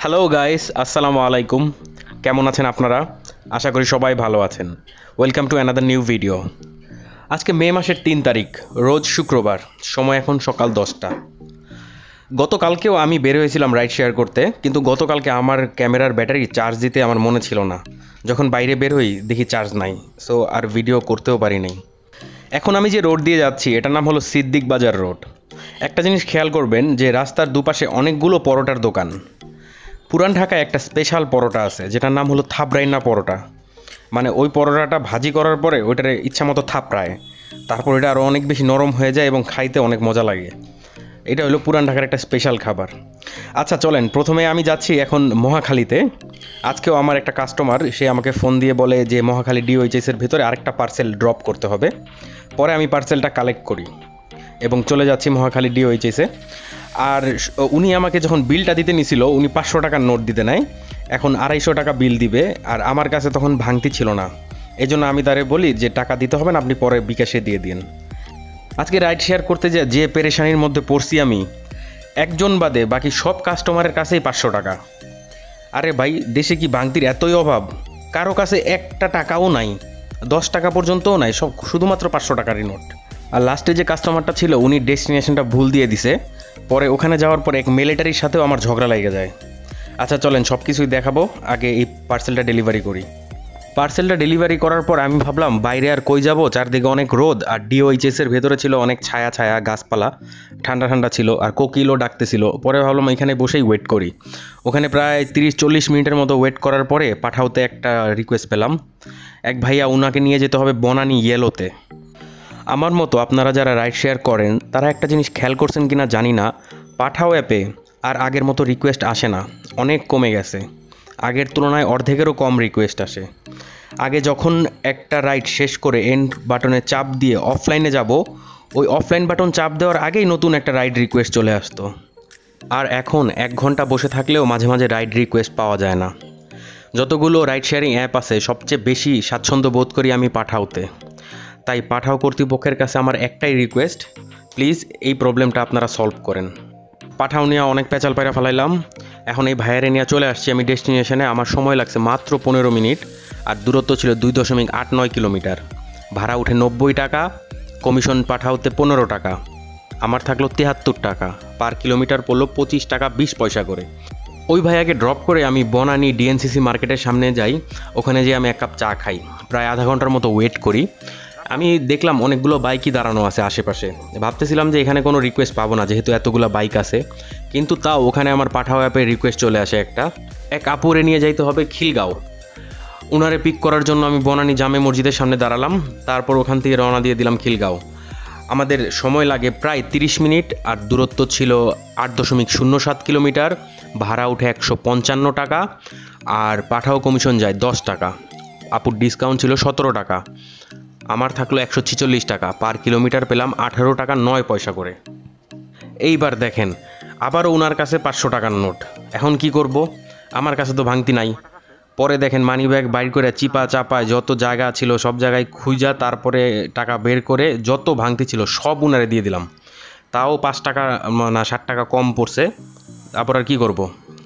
Hello guys, আসসালামু আলাইকুম। কেমন আছেন আপনারা? আশা করি সবাই ভালো আছেন। Welcome to another new video. আজকে মে মাসের 3 তারিখ, রোজ শুক্রবার, সময় এখন সকাল 10টা। গতকালকেও আমি বের হয়েছিলাম রাইড শেয়ার করতে, কিন্তু গতকালকে আমার ক্যামেরার ব্যাটারি চার্জ দিতে আমার মনে ছিল না। যখন বাইরে বের হই দেখি চার্জ নাই, সো আর ভিডিও করতেও পারি নাই। এখন আমি যে রোড দিয়ে যাচ্ছি এটার নাম হলো সিদ্দিক বাজার রোড। একটা জিনিস খেয়াল করবেন যে রাস্তার দুপাশে অনেকগুলো পরোটার দোকান। পুরান ঢাকায় একটা স্পেশাল পরোটা আছে যেটার নাম হলো থাপড়াইনা পরোটা। মানে ওই পরোটাটা ভাজি করার পরে ওইটারে ইচ্ছা মতো থাপড়ায়, তারপর এটা আরও অনেক বেশি নরম হয়ে যায় এবং খাইতে অনেক মজা লাগে। এটা হলো পুরান ঢাকার একটা স্পেশাল খাবার। আচ্ছা চলেন, প্রথমে আমি যাচ্ছি এখন মহাখালীতে। আজকেও আমার একটা কাস্টমার, সে আমাকে ফোন দিয়ে বলে যে মহাখালী ডিওএইচএসের ভিতরে আরেকটা পার্সেল ড্রপ করতে হবে। পরে আমি পার্সেলটা কালেক্ট করি এবং চলে যাচ্ছি মহাখালী ডিওএইচএসে। আর উনি আমাকে যখন বিলটা দিতে নিছিল উনি 500 টাকার নোট দিতে নেয়, এখন 250 টাকা বিল দিবে। আর আমার কাছে তখন ভাঙতি ছিল না, এই জন্য আমি তারে বলি যে টাকা দিতে হবে না, আপনি পরে বিকাশে দিয়ে দিন। আজকে রাইড শেয়ার করতে যে পেরেশানির মধ্যে পড়ছি আমি, একজন বাদে বাকি সব কাস্টমারের কাছেই 500 টাকা। আরে ভাই, দেশে কি ভাঙতির এতই অভাব? কারো কাছে একটা টাকাও নাই, 10 টাকা পর্যন্তও নাই, সব শুধুমাত্র 500 টাকারই নোট। আর লাস্টে যে কাস্টমারটা ছিল উনি ডেস্টিনেশনটা ভুল দিয়ে দিছে। পরে ওখানে যাওয়ার পর এক মিলিটারির সাথেও আমার ঝগড়া লেগে যায়। আচ্ছা চলেন সব কিছুই দেখাবো, আগে এই পার্সেলটা ডেলিভারি করি। পার্সেলটা ডেলিভারি করার পর আমি ভাবলাম বাইরে আর কই যাব, চারদিকে অনেক রোদ, আর ডিওএইচএসের ভেতরে ছিল অনেক ছায়া ছায়া গাছপালা, ঠান্ডা ঠান্ডা ছিল, আর কোকিলও ডাকতেছিল। পরে ভাবলাম এখানে বসেই ওয়েট করি। ওখানে প্রায় 30-40 মিনিটের মতো ওয়েট করার পরে পাঠাওতে একটা রিকোয়েস্ট পেলাম। এক ভাইয়া, উনাকে নিয়ে যেতে হবে বনানী ইয়েলোতে। আমার মতো আপনারা যারা রাইড শেয়ার করেন তারা একটা জিনিস খেয়াল করছেন কিনা জানি না, পাঠাও অ্যাপে আর আগের মতো রিকোয়েস্ট আসে না, অনেক কমে গেছে। আগের তুলনায় অর্ধেকেরও কম রিকোয়েস্ট আসে। আগে যখন একটা রাইড শেষ করে এন্ড বাটনে চাপ দিয়ে অফলাইনে যাব, ওই অফলাইন বাটন চাপ দেওয়ার আগেই নতুন একটা রাইড রিকোয়েস্ট চলে আসতো। আর এখন 1 ঘন্টা বসে থাকলেও মাঝে মাঝে রাইড রিকোয়েস্ট পাওয়া যায় না। যতগুলো রাইড শেয়ারিং অ্যাপ আছে সবচেয়ে বেশি স্বাচ্ছন্দ্য বোধ করি আমি পাঠাওতে। তাই পাঠাও কর্তৃপক্ষের কাছে আমার একটাই রিকোয়েস্ট, প্লিজ এই প্রবলেমটা আপনারা সলভ করেন। পাঠাও নিয়ে অনেক পেঁচাল পায়রা ফেলাইলাম, এখন এই ভাইয়ারে নিয়ে চলে আসছি আমি ডেস্টিনেশনে। আমার সময় লাগছে মাত্র 15 মিনিট, আর দূরত্ব ছিল 2.89 কিলোমিটার। ভাড়া উঠে 90 টাকা, কমিশন পাঠাওতে 15 টাকা, আমার থাকলো 73 টাকা। পার কিলোমিটার পড়লো 25 টাকা 20 পয়সা করে। ওই ভাইয়াকে ড্রপ করে আমি বনানী ডিএনসিসি মার্কেটের সামনে যাই। ওখানে যেয়ে আমি 1 কাপ চা খাই, প্রায় আধা ঘন্টার মতো ওয়েট করি। আমি দেখলাম অনেকগুলো বাইকই দাঁড়ানো আছে আশেপাশে। ভাবতেছিলাম যে এখানে কোনো রিকোয়েস্ট পাবো না যেহেতু এতগুলো বাইক আছে, কিন্তু তাও ওখানে আমার পাঠাও অ্যাপে রিকোয়েস্ট চলে আসে এক আপুরে নিয়ে যাইতে হবে খিলগাঁও। উনারে পিক করার জন্য আমি বনানী জামে মসজিদের সামনে দাঁড়ালাম, তারপর ওখান থেকে রওনা দিয়ে দিলাম খিলগাঁও। আমাদের সময় লাগে প্রায় 30 মিনিট, আর দূরত্ব ছিল 8.07 কিলোমিটার। ভাড়া উঠে 155 টাকা, আর পাঠাও কমিশন যায় 10 টাকা। আপুর ডিসকাউন্ট ছিল 17 টাকা, আমার থাকলো 146 টাকা। পার কিলোমিটার পেলাম 18 টাকা 9 পয়সা করে। এইবার দেখেন আবারও ওনার কাছে 500 টাকার নোট। এখন কি করব, আমার কাছে তো ভাঙতি নাই। পরে দেখেন মানি ব্যাগ বাইর করে চিপা চাপায় যত জায়গা ছিল সব জায়গায় খুঁজা তারপরে টাকা বের করে যত ভাঙতি ছিল সব উনারে দিয়ে দিলাম। তাও 5 টাকা না 60 টাকা কম পড়ছে। তারপর আর কি করব,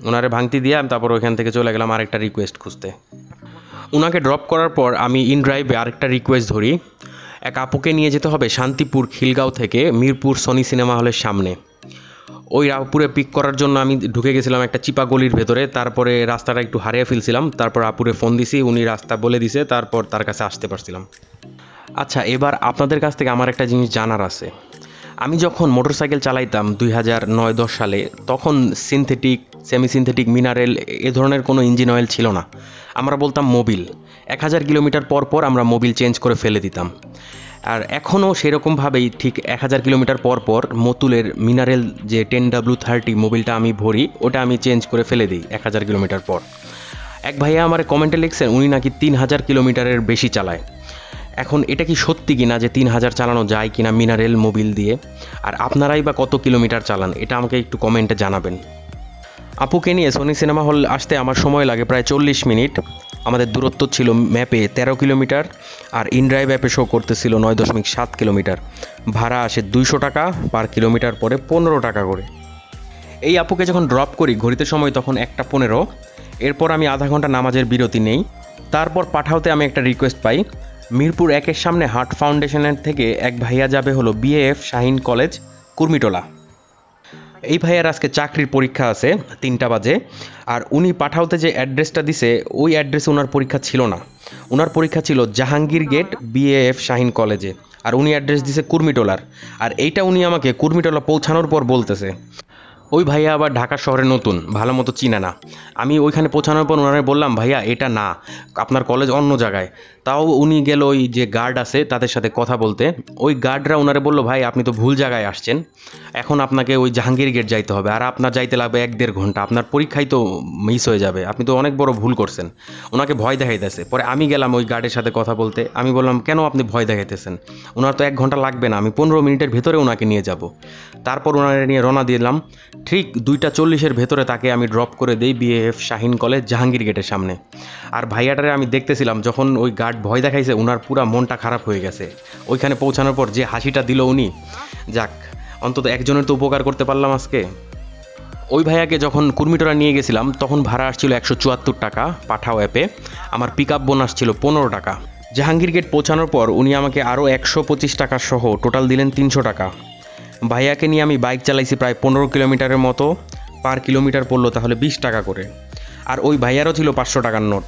ওনারে ভাঙতি দিয়ে আমি তারপর ওইখান থেকে চলে গেলাম আরেকটা রিকোয়েস্ট খুঁজতে। ওনাকে ড্রপ করার পর আমি ইন ড্রাইভে আরেকটা রিকোয়েস্ট ধরি। এক আপুকে নিয়ে যেতে হবে শান্তিপুর খিলগাঁও থেকে মিরপুর সনি সিনেমা হলের সামনে। ওই আপুরে পিক করার জন্য আমি ঢুকে গেছিলাম একটা চিপা গলির ভেতরে, তারপরে রাস্তাটা একটু হারিয়ে ফেলছিলাম। তারপর আপুরে ফোন দিছি, উনি রাস্তা বলে দিছে, তারপর তার কাছে আসতে পারছিলাম। আচ্ছা, এবার আপনাদের কাছ থেকে আমার একটা জিনিস জানার আছে। আমি যখন মোটরসাইকেল চালাইতাম 2009-10 সালে, তখন সিনথেটিক, সেমি সিনথেটিক, মিনারেল এ ধরনের কোনো ইঞ্জিন অয়েল ছিল না। আমরা বলতাম মোবিল। 1000 কিলোমিটার পর পর আমরা মোবিল চেঞ্জ করে ফেলে দিতাম। আর এখনও সেরকমভাবেই ঠিক 1000 কিলোমিটার পর পর মতুলের মিনারেল যে 10W30 মোবিলটা আমি ভরি, ওটা আমি চেঞ্জ করে ফেলে দিই 1000 কিলোমিটার পর। এক ভাইয়া আমার কমেন্টে লিখছেন উনি নাকি 3000 কিলোমিটারের বেশি চালায়। এখন এটা কি সত্যি কিনা যে 3000 চালানো যায় কিনা মিনারেল মোবিল দিয়ে, আর আপনারাই বা কত কিলোমিটার চালান, এটা আমাকে একটু কমেন্টে জানাবেন। আপুকে নিয়ে সনি সিনেমা হল আসতে আমার সময় লাগে প্রায় 40 মিনিট। আমাদের দূরত্ব ছিল ম্যাপে 13 কিলোমিটার, আর ইনড্রাইভ অ্যাপে শো করতেছিল 9.7 কিলোমিটার। ভাড়া আসে 200 টাকা, পার কিলোমিটার পরে 15 টাকা করে। এই আপুকে যখন ড্রপ করি ঘড়িতে সময় তখন 1:15। এরপর আমি আধা ঘন্টা নামাজের বিরতি নেই। তারপর পাঠাওতে আমি একটা রিকোয়েস্ট পাই, মিরপুর 1-এর সামনে হার্ট ফাউন্ডেশনের থেকে এক ভাইয়া যাবে হলো বিএএফ শাহিন কলেজ কুর্মিটোলা। এই ভাইয়ার আজকে চাকরির পরীক্ষা আছে 3টা বাজে। আর উনি পাঠাওতে যে অ্যাড্রেসটা দিছে ওই অ্যাড্রেসে ওনার পরীক্ষা ছিল না, ওনার পরীক্ষা ছিল জাহাঙ্গীর গেট বিএএফ শাহিন কলেজে, আর উনি অ্যাড্রেস দিছে কুর্মিটোলার। আর এইটা উনি আমাকে কুর্মিটোলা পৌঁছানোর পর বলতেছে। ওই ভাইয়া আবার ঢাকা শহরে নতুন, ভালো মতো চিনে না। আমি ওইখানে পৌঁছানোর পর ওনারে বললাম, ভাইয়া এটা না, আপনার কলেজ অন্য জায়গায়। তাও উনি গেল ওই যে গার্ড আছে তাদের সাথে কথা বলতে। ওই গার্ডরা ওনারে বললো, ভাই আপনি তো ভুল জায়গায় আসছেন, এখন আপনাকে ওই জাহাঙ্গীর গেট যাইতে হবে, আর আপনার যাইতে লাগবে 1-1.5 ঘন্টা, আপনার পরীক্ষাই তো মিস হয়ে যাবে, আপনি তো অনেক বড় ভুল করছেন। ওনাকে ভয় দেখাইতেছে। পরে আমি গেলাম ওই গার্ডের সাথে কথা বলতে। আমি বললাম, কেন আপনি ভয় দেখাইতেছেন, ওনার তো 1 ঘন্টা লাগবে না, আমি 15 মিনিটের ভেতরে ওনাকে নিয়ে যাব। তারপর ওনারে নিয়ে রওনা দিলাম। ঠিক 2:40-এর ভেতরে তাকে আমি ড্রপ করে দেই বিএএফ শাহিন কলেজ জাহাঙ্গীর গেটের সামনে। আর ভাইয়াটারে আমি দেখতেছিলাম যখন ওই গার্ড ভয় দেখাইছে, ওনার পুরা মনটা খারাপ হয়ে গেছে। ওইখানে পৌঁছানোর পর যে হাসিটা দিল উনি, যাক অন্তত একজনের তো উপকার করতে পারলাম আজকে। ওই ভাইয়াকে যখন কুর্মিটোলা নিয়ে গেছিলাম তখন ভাড়া আসছিল 174 টাকা পাঠাও অ্যাপে, আমার পিক আপ বোনাস ছিল 15 টাকা। জাহাঙ্গীর গেট পৌঁছানোর পর উনি আমাকে আরও 125 টাকা সহ টোটাল দিলেন 300 টাকা। ভাইয়াকে নিয়ে আমি বাইক চালাইছি প্রায় 15 কিলোমিটারের মতো, পার কিলোমিটার পড়লো তাহলে 20 টাকা করে। আর ওই ভাইয়ারও ছিল 500 টাকার নোট।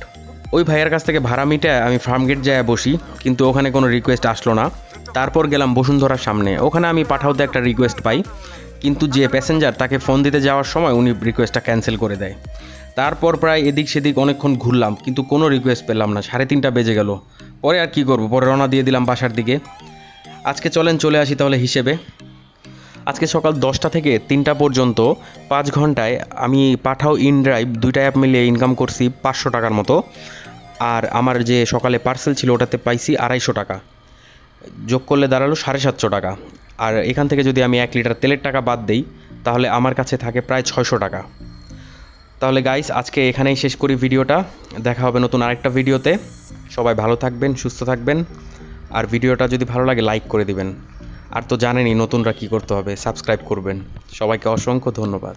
ওই ভাইয়ার কাছ থেকে ভাড়া মিটায় আমি ফার্মগেট যায় বসি, কিন্তু ওখানে কোনো রিকোয়েস্ট আসলো না। তারপর গেলাম বসুন্ধরার সামনে, ওখানে আমি পাঠাওতে একটা রিকোয়েস্ট পাই, কিন্তু যে প্যাসেঞ্জার তাকে ফোন দিতে যাওয়ার সময় উনি রিকোয়েস্টটা ক্যান্সেল করে দেয়। তারপর প্রায় এদিক সেদিক অনেকক্ষণ ঘুরলাম, কিন্তু কোনো রিকোয়েস্ট পেলাম না। 3:30 বেজে গেল। পরে আর কি করব, পরে রওনা দিয়ে দিলাম বাসার দিকে। আজকে চলেন চলে আসি তাহলে হিসেবে। আজকে সকাল 10টা থেকে 3টা পর্যন্ত 5 ঘন্টায় আমি পাঠাও ইন ড্রাইভ 2টা অ্যাপ মিলিয়ে ইনকাম করছি 500 টাকার মতো। আর আমার যে সকালে পার্সেল ছিল ওটাতে পাইছি 250 টাকা, যোগ করলে দাঁড়ালো 750 টাকা। আর এখান থেকে যদি আমি 1 লিটার তেলের টাকা বাদ দেই তাহলে আমার কাছে থাকে প্রায় 600 টাকা। তাহলে গাইস আজকে এখানেই শেষ করি ভিডিওটা, দেখা হবে নতুন আরেকটা ভিডিওতে। সবাই ভালো থাকবেন, সুস্থ থাকবেন, আর ভিডিওটা যদি ভালো লাগে লাইক করে দিবেন। আর তো জানেনই নতুনরা কী করতে হবে, সাবস্ক্রাইব করবেন। সবাইকে অসংখ্য ধন্যবাদ।